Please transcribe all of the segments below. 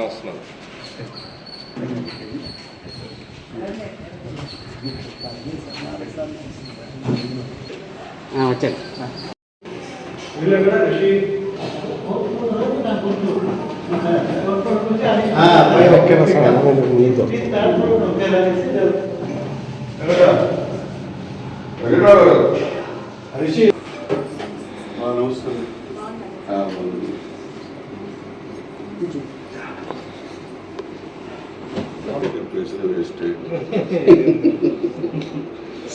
వస్తున్నాను. వచ్చాను.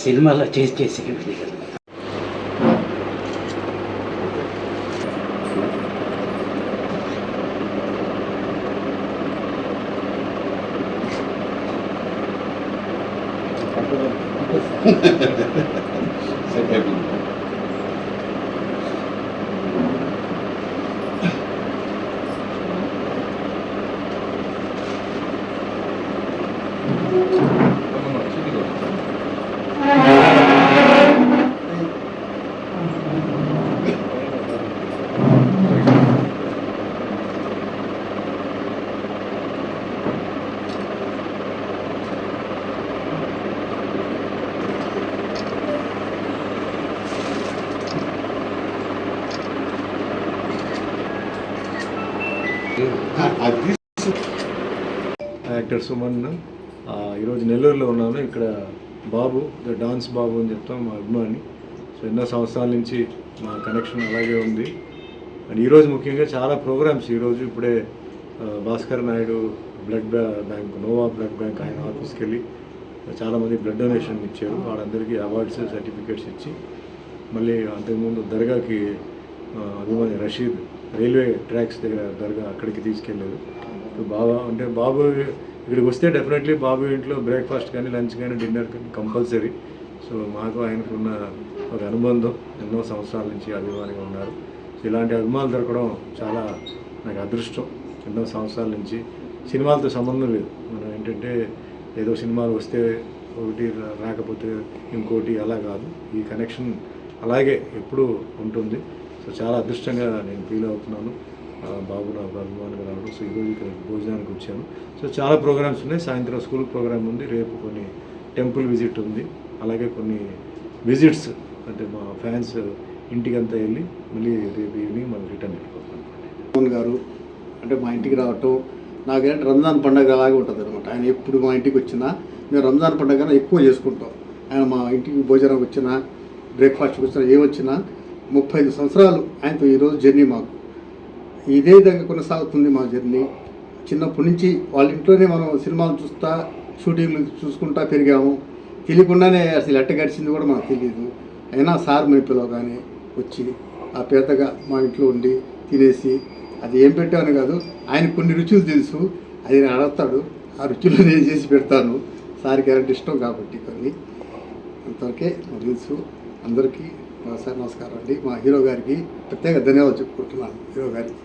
సినిమాలో చేసి యాక్టర్ సుమన్. ఈరోజు నెల్లూరులో ఉన్నాను. ఇక్కడ బాబు డాన్స్ బాబు అని చెప్తాం, మా అభిమాని. సో ఎన్నో సంవత్సరాల నుంచి మా కనెక్షన్ అలాగే ఉంది. అండ్ ఈరోజు ముఖ్యంగా చాలా ప్రోగ్రామ్స్. ఈరోజు ఇప్పుడే Bhaskar Naidu blood bank, Noah blood bank ఆయన ఆఫీస్కి వెళ్ళి చాలామంది బ్లడ్ డొనేషన్ ఇచ్చారు. వాళ్ళందరికీ అవార్డ్స్, సర్టిఫికేట్స్ ఇచ్చి మళ్ళీ అంతకుముందు దర్గాకి అభిమాని రషీద్ రైల్వే ట్రాక్స్ దగ్గర దర్గా అక్కడికి తీసుకెళ్ళారు. బాబా అంటే బాబు ఇక్కడికి వస్తే డెఫినెట్లీ బాబు ఇంట్లో బ్రేక్ఫాస్ట్ కానీ, లంచ్ కానీ, డిన్నర్ కానీ కంపల్సరీ. సో మాకు ఆయనకున్న ఒక అనుబంధం ఎన్నో సంవత్సరాల నుంచి అభిమానిగా ఉన్నారు. సో ఇలాంటి అభిమానులు దొరకడం చాలా నాకు అదృష్టం. ఎన్నో సంవత్సరాల నుంచి సినిమాలతో సంబంధం లేదు. మనం ఏంటంటే ఏదో సినిమాలు వస్తే ఒకటి రాకపోతే ఇంకోటి అలా కాదు. ఈ కనెక్షన్ అలాగే ఎప్పుడూ ఉంటుంది. సో చాలా అదృష్టంగా నేను ఫీల్ అవుతున్నాను. బాబు నాకు అభిమానంగా రావడం. సో ఈరోజు ఇక్కడ భోజనానికి వచ్చాను. సో చాలా ప్రోగ్రామ్స్ ఉన్నాయి. సాయంత్రం స్కూల్ ప్రోగ్రామ్ ఉంది, రేపు కొన్ని టెంపుల్ విజిట్ ఉంది, అలాగే కొన్ని విజిట్స్ అంటే మా ఫ్యాన్స్ ఇంటికంతా వెళ్ళి మళ్ళీ రేపు ఈవినింగ్ మళ్ళీ రిటర్న్ వెళ్ళిపోతాను. మోహన్ గారు అంటే మా ఇంటికి రావటం నాకేంటే రంజాన్ పండుగ అలాగే ఉంటుంది అనమాట. ఆయన ఎప్పుడు మా ఇంటికి వచ్చినా మేము రంజాన్ పండుగ ఎక్కువ చేసుకుంటాం. ఆయన మా ఇంటికి భోజనం వచ్చినా, బ్రేక్ఫాస్ట్కి వచ్చినా, ఏమొచ్చినా 35 సంవత్సరాలు ఆయనతో ఈరోజు జర్నీ మాకు ఇదే విధంగా కొనసాగుతుంది. మా జర్నీ చిన్నప్పటి నుంచి వాళ్ళ ఇంట్లోనే మనం సినిమాలు చూస్తా, షూటింగ్లు చూసుకుంటా పెరిగాము. తెలియకుండానే అసలు ఎట్ట గడిచింది కూడా మనకు తెలియదు. అయినా సార్ మీ పిలవగానే వచ్చి ఆ పేదగా మా ఇంట్లో ఉండి తినేసి, అది ఏం పెట్టాను కాదు, ఆయన కొన్ని రుచులు తెలుసు, అది నేను అడుగుతాడు, ఆ రుచులు నేను చేసి పెడతాను. సార్కి ఎలాంటి ఇష్టం కాబట్టి కొన్ని అంతవరకే నాకు తెలుసు. అందరికీ సార్ నమస్కారం అండి. మా హీరో గారికి ప్రత్యేక ధన్యవాదాలు చెప్పుకుంటున్నాను. హీరో గారికి